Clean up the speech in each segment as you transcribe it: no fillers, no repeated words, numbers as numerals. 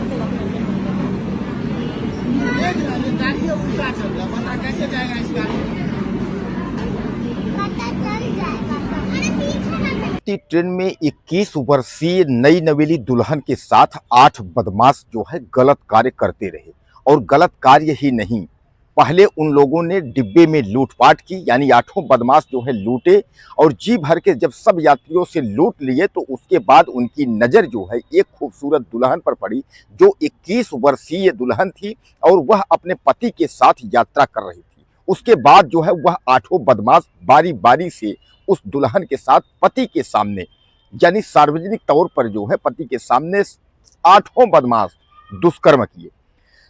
देख रहा है गाड़ी उल्टा चल रहा, पता कैसे जाएगा इस गाड़ी में? पता चल जाएगा। अरे पीछे ना ट्रेन में 21 वर्षीय नई नवेली दुल्हन के साथ 8 बदमाश जो है गलत कार्य करते रहे। और गलत कार्य ही नहीं, पहले उन लोगों ने डिब्बे में लूटपाट की, यानी 8 बदमाश जो है लूटे और जी भर के जब सब यात्रियों से लूट लिए तो उसके बाद उनकी नज़र जो है एक खूबसूरत दुल्हन पर पड़ी जो 21 वर्षीय दुल्हन थी और वह अपने पति के साथ यात्रा कर रही थी। उसके बाद जो है वह 8 बदमाश बारी बारी से उस दुल्हन के साथ पति के सामने, यानी सार्वजनिक तौर पर जो है पति के सामने 8 बदमाश दुष्कर्म किए।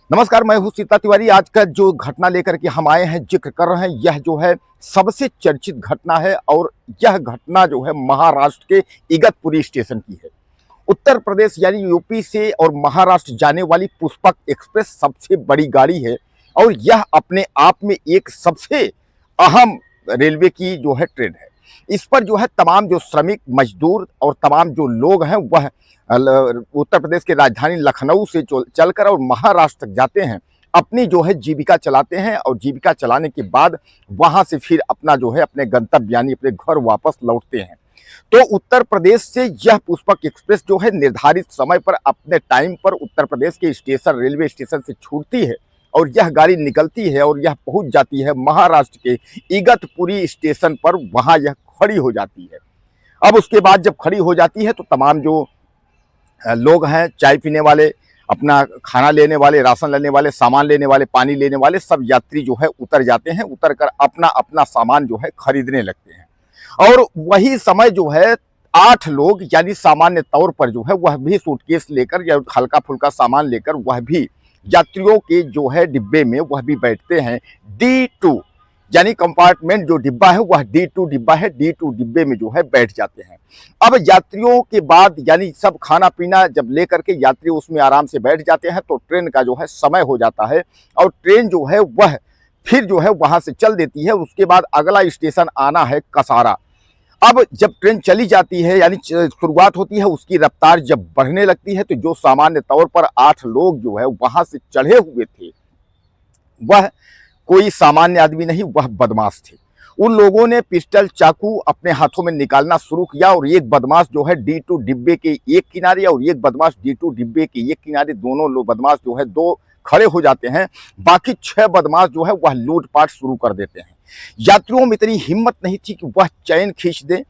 नमस्कार, मैं हूं सीता तिवारी। आज का जो घटना लेकर के हम आए हैं, जिक्र कर रहे हैं, यह जो है सबसे चर्चित घटना है और यह घटना जो है महाराष्ट्र के इगतपुरी स्टेशन की है। उत्तर प्रदेश यानी यूपी से और महाराष्ट्र जाने वाली पुष्पक एक्सप्रेस सबसे बड़ी गाड़ी है और यह अपने आप में एक सबसे अहम रेलवे की जो है ट्रेन है। इस पर जो है तमाम जो श्रमिक मजदूर और तमाम जो लोग हैं वह उत्तर प्रदेश की राजधानी लखनऊ से चलकर और महाराष्ट्र तक जाते हैं, अपनी जो है जीविका चलाते हैं और जीविका चलाने के बाद वहां से फिर अपना जो है अपने गंतव्य यानी अपने घर वापस लौटते हैं। तो उत्तर प्रदेश से यह पुष्पक एक्सप्रेस जो है निर्धारित समय पर अपने टाइम पर उत्तर प्रदेश के स्टेशन रेलवे स्टेशन से छूटती है और यह गाड़ी निकलती है और यह पहुंच जाती है महाराष्ट्र के इगतपुरी स्टेशन पर। वहां यह खड़ी हो जाती है। अब उसके बाद जब खड़ी हो जाती है तो तमाम जो लोग हैं, चाय पीने वाले, अपना खाना लेने वाले, राशन लेने वाले, सामान लेने वाले, पानी लेने वाले, सब यात्री जो है उतर जाते हैं। उतर कर अपना अपना सामान जो है खरीदने लगते हैं और वही समय जो है 8 लोग यानी सामान्य तौर पर जो है वह भी सूटकेस लेकर या हल्का फुल्का सामान लेकर वह भी यात्रियों के जो है डिब्बे में वह भी बैठते हैं। D2 यानी कंपार्टमेंट जो डिब्बा है वह D2 डिब्बा है, D2 डिब्बे में जो है बैठ जाते हैं। अब यात्रियों के बाद यानी सब खाना पीना जब लेकर के यात्री उसमें आराम से बैठ जाते हैं तो ट्रेन का जो है समय हो जाता है और ट्रेन जो है वह फिर जो है वहां से चल देती है। उसके बाद अगला स्टेशन आना है कसारा। अब जब ट्रेन चली जाती है यानी शुरुआत होती है, उसकी रफ्तार जब बढ़ने लगती है तो जो सामान्य तौर पर 8 लोग जो है वहां से चढ़े हुए थे वह कोई सामान्य आदमी नहीं, वह बदमाश थे। उन लोगों ने पिस्टल चाकू अपने हाथों में निकालना शुरू किया और एक बदमाश जो है D2 डिब्बे के एक किनारे और एक बदमाश D2 डिब्बे के एक किनारे, दोनों लोग बदमाश जो है 2 खड़े हो जाते हैं। बाकी 6 बदमाश जो है वह लूटपाट शुरू कर देते हैं। यात्रियों में इतनी हिम्मत नहीं थी कि वह चैन खींच दें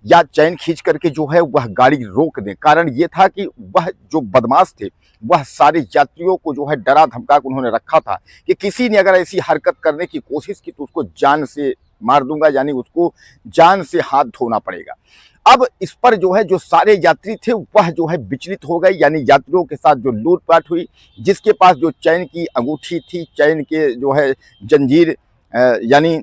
या चैन खींच करके जो है वह गाड़ी रोक दें। कारण ये था कि वह जो बदमाश थे वह सारे यात्रियों को जो है डरा धमका के उन्होंने रखा था कि किसी ने अगर ऐसी हरकत करने की कोशिश की तो उसको जान से मार दूंगा, यानी उसको जान से हाथ धोना पड़ेगा। अब इस पर जो है जो सारे यात्री थे वह जो है विचलित हो गए, यानी यात्रियों के साथ जो लूटपाट हुई, जिसके पास जो चैन की अंगूठी थी, चैन के जो है जंजीर यानी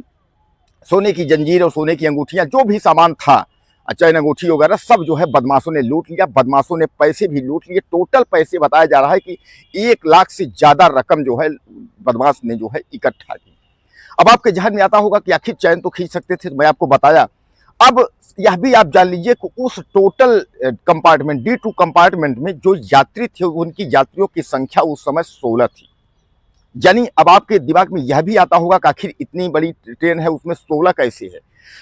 सोने की जंजीर और सोने की अंगूठियां, जो भी सामान था, चैन अंगूठी वगैरह सब जो है बदमाशों ने लूट लिया। बदमाशों ने पैसे भी लूट लिए। टोटल पैसे बताया जा रहा है कि 1 लाख से ज़्यादा रकम जो है बदमाश ने जो है इकट्ठा की। अब आपके ध्यान में आता होगा कि आखिर चैन तो खींच सकते थे, मैं आपको बताया। अब यह भी आप जान लीजिए कि उस टोटल कंपार्टमेंट D2 कंपार्टमेंट में जो यात्री थे उनकी यात्रियों की संख्या उस समय 16 थी। यानी अब आपके दिमाग में यह भी आता होगा कि आखिर इतनी बड़ी ट्रेन है उसमें 16 कैसे है।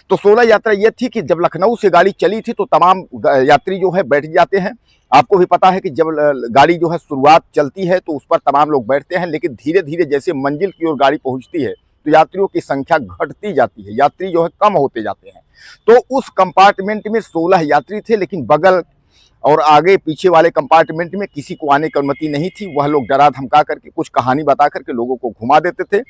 तो 16 यात्रा यह थी कि जब लखनऊ से गाड़ी चली थी तो तमाम यात्री जो है बैठ जाते हैं। आपको भी पता है कि जब गाड़ी जो है शुरुआत चलती है तो उस पर तमाम लोग बैठते हैं, लेकिन धीरे धीरे जैसे मंजिल की ओर गाड़ी पहुंचती है तो यात्रियों की संख्या घटती जाती है, यात्री जो है कम होते जाते हैं। तो उस कंपार्टमेंट में 16 यात्री थे, लेकिन बगल और आगे पीछे वाले कंपार्टमेंट में किसी को आने की अनुमति नहीं थी। वह लोग डरा धमका करके कुछ कहानी बता करके लोगों को घुमा देते थे।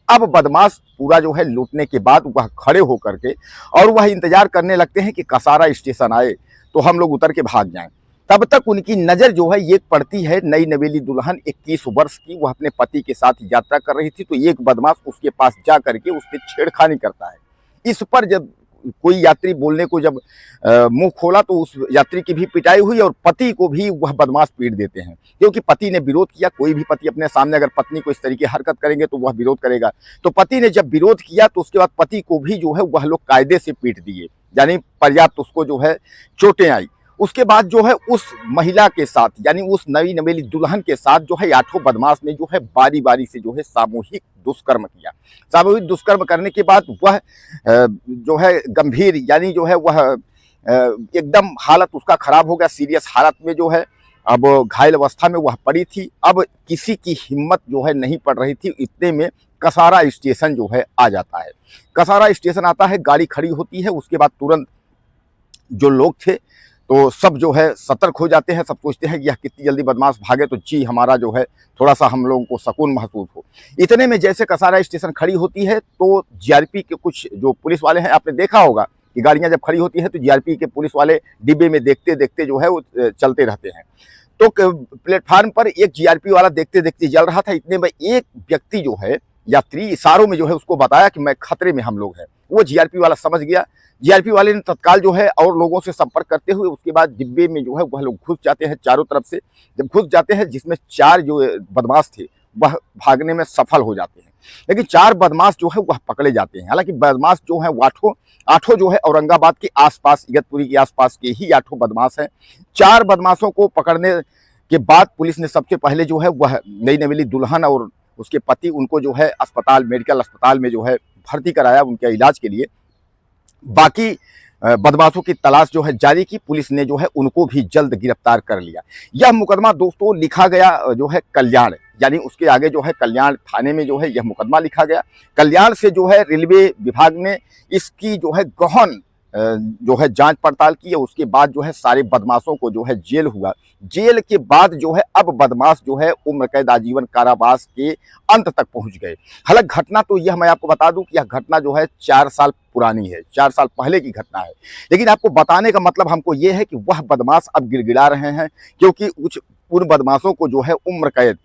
अब बदमाश पूरा जो है लूटने के बाद वह खड़े होकर के और वह इंतजार करने लगते हैं कि कसारा स्टेशन आए तो हम लोग उतर के भाग जाएं। तब तक उनकी नज़र जो है ये पड़ती है नई नवेली दुल्हन 21 वर्ष की, वह अपने पति के साथ यात्रा कर रही थी। तो एक बदमाश उसके पास जा करके उससे छेड़खानी करता है। इस पर जब कोई यात्री बोलने को जब मुंह खोला तो उस यात्री की भी पिटाई हुई और पति को भी वह बदमाश पीट देते हैं, क्योंकि पति ने विरोध किया। कोई भी पति अपने सामने अगर पत्नी को इस तरीके हरकत करेंगे तो वह विरोध करेगा। तो पति ने जब विरोध किया तो उसके बाद पति को भी जो है वह लोग कायदे से पीट दिए, यानी पर्याप्त उसको जो है चोटें आई। उसके बाद जो है उस महिला के साथ यानी उस नई नवेली दुल्हन के साथ जो है आठों बदमाश ने जो है बारी बारी से जो है सामूहिक दुष्कर्म किया। सामूहिक दुष्कर्म करने के बाद वह जो है गंभीर यानी जो है वह एकदम हालत उसका खराब हो गया, सीरियस हालत में जो है अब घायल अवस्था में वह पड़ी थी। अब किसी की हिम्मत जो है नहीं पड़ रही थी, इतने में कसारा स्टेशन जो है आ जाता है। कसारा स्टेशन आता है, गाड़ी खड़ी होती है, उसके बाद तुरंत जो लोग थे तो सब जो है सतर्क हो जाते हैं। सब सोचते हैं कि यह कितनी जल्दी बदमाश भागे तो जी हमारा जो है थोड़ा सा हम लोगों को सुकून महसूस हो। इतने में जैसे कसारा स्टेशन खड़ी होती है तो जीआरपी के कुछ जो पुलिस वाले हैं, आपने देखा होगा कि गाड़ियां जब खड़ी होती है तो जीआरपी के पुलिस वाले डिब्बे में देखते देखते जो है वो चलते रहते हैं। तो प्लेटफार्म पर एक जीआरपी वाला देखते देखते चल रहा था। इतने में एक व्यक्ति जो है यात्री इशारों में जो है उसको बताया कि मैं खतरे में हम लोग हैं। वो जीआरपी वाला समझ गया। जीआरपी वाले ने तत्काल जो है और लोगों से संपर्क करते हुए उसके बाद डिब्बे में जो है वह लोग घुस जाते हैं चारों तरफ से। जब घुस जाते हैं जिसमें 4 जो बदमाश थे वह भागने में सफल हो जाते हैं, लेकिन 4 बदमाश जो है वह पकड़े जाते हैं। हालांकि बदमाश जो है आठों जो है औरंगाबाद के आसपास, इगतपुरी के आसपास के ही 8 बदमाश हैं। 4 बदमाशों को पकड़ने के बाद पुलिस ने सबसे पहले जो है वह नई नवेली दुल्हन और उसके पति उनको जो है अस्पताल, मेडिकल अस्पताल में जो है भर्ती कराया उनके इलाज के लिए। बाकी बदमाशों की तलाश जो है जारी की। पुलिस ने जो है उनको भी जल्द गिरफ्तार कर लिया। यह मुकदमा दोस्तों लिखा गया जो है कल्याण, यानी उसके आगे जो है कल्याण थाने में जो है यह मुकदमा लिखा गया। कल्याण से जो है रेलवे विभाग ने इसकी जो है गहन जो है जांच पड़ताल की है। उसके बाद जो है सारे बदमाशों को जो है जेल हुआ। जेल के बाद जो है अब बदमाश जो है उम्र कैद आजीवन कारावास के अंत तक पहुंच गए। हालांकि घटना तो यह मैं आपको बता दूं कि यह घटना जो है 4 साल पुरानी है, 4 साल पहले की घटना है। लेकिन आपको बताने का मतलब हमको यह है कि वह बदमाश अब गिड़गिड़ा रहे हैं, क्योंकि उन बदमाशों को जो है उम्र कैद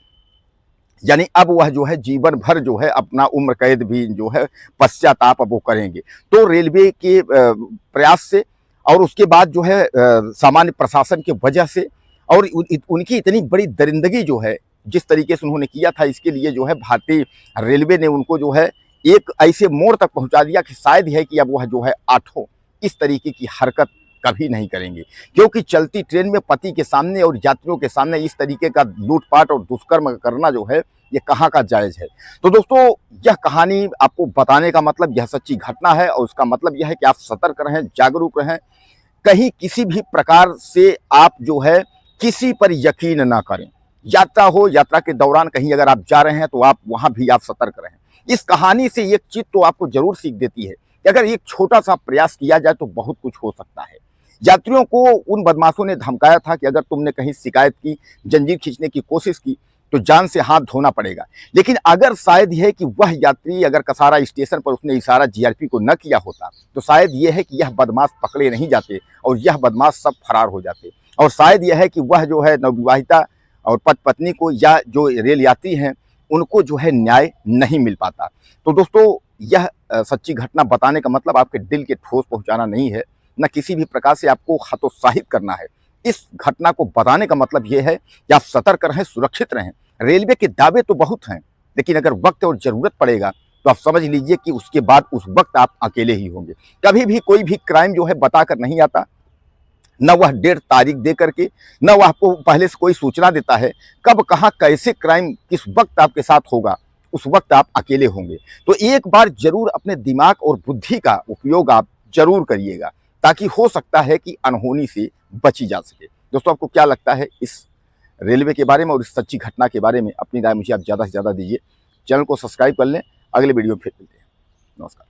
यानी अब वह जो है जीवन भर जो है अपना उम्र कैद भी जो है पश्चाताप अब वो करेंगे। तो रेलवे के प्रयास से और उसके बाद जो है सामान्य प्रशासन की वजह से और उनकी इतनी बड़ी दरिंदगी जो है जिस तरीके से उन्होंने किया था, इसके लिए जो है भारतीय रेलवे ने उनको जो है एक ऐसे मोड़ तक पहुंचा दिया कि शायद है कि अब वह जो है 8 इस तरीके की हरकत कभी नहीं करेंगे। क्योंकि चलती ट्रेन में पति के सामने और यात्रियों के सामने इस तरीके का लूटपाट और दुष्कर्म करना जो है ये कहाँ का जायज़ है। तो दोस्तों यह कहानी आपको बताने का मतलब यह सच्ची घटना है और उसका मतलब यह है कि आप सतर्क रहें, जागरूक रहें। कहीं किसी भी प्रकार से आप जो है किसी पर यकीन ना करें। यात्रा हो, यात्रा के दौरान कहीं अगर आप जा रहे हैं तो आप वहाँ भी आप सतर्क रहें। इस कहानी से एक चीज़ तो आपको जरूर सीख देती है कि अगर एक छोटा सा प्रयास किया जाए तो बहुत कुछ हो सकता है। यात्रियों को उन बदमाशों ने धमकाया था कि अगर तुमने कहीं शिकायत की, जंजीर खींचने की कोशिश की तो जान से हाथ धोना पड़ेगा। लेकिन अगर शायद यह है कि वह यात्री अगर कसारा स्टेशन पर उसने इशारा जीआरपी को न किया होता तो शायद यह है कि यह बदमाश पकड़े नहीं जाते और यह बदमाश सब फरार हो जाते। और शायद यह है कि वह जो है नवविवाहिता और पति पत्नी को या जो रेल यात्री हैं उनको जो है न्याय नहीं मिल पाता। तो दोस्तों यह सच्ची घटना बताने का मतलब आपके दिल के ठोस पहुंचाना नहीं है, न किसी भी प्रकार से आपको हतोत्साहित करना है। इस घटना को बताने का मतलब यह है कि आप सतर्क रहें, सुरक्षित रहें। रेलवे के दावे तो बहुत हैं, लेकिन अगर वक्त और ज़रूरत पड़ेगा तो आप समझ लीजिए कि उसके बाद उस वक्त आप अकेले ही होंगे। कभी भी कोई भी क्राइम जो है बताकर नहीं आता, न वह डेट तारीख दे करके, न वह आपको पहले से कोई सूचना देता है। कब कहाँ कैसे क्राइम किस वक्त आपके साथ होगा उस वक्त आप अकेले होंगे। तो एक बार जरूर अपने दिमाग और बुद्धि का उपयोग आप जरूर करिएगा, ताकि हो सकता है कि अनहोनी से बची जा सके। दोस्तों आपको क्या लगता है इस रेलवे के बारे में और इस सच्ची घटना के बारे में? अपनी राय मुझे आप ज़्यादा से ज़्यादा दीजिए। चैनल को सब्सक्राइब कर लें। अगले वीडियो में फिर मिलते हैं। नमस्कार।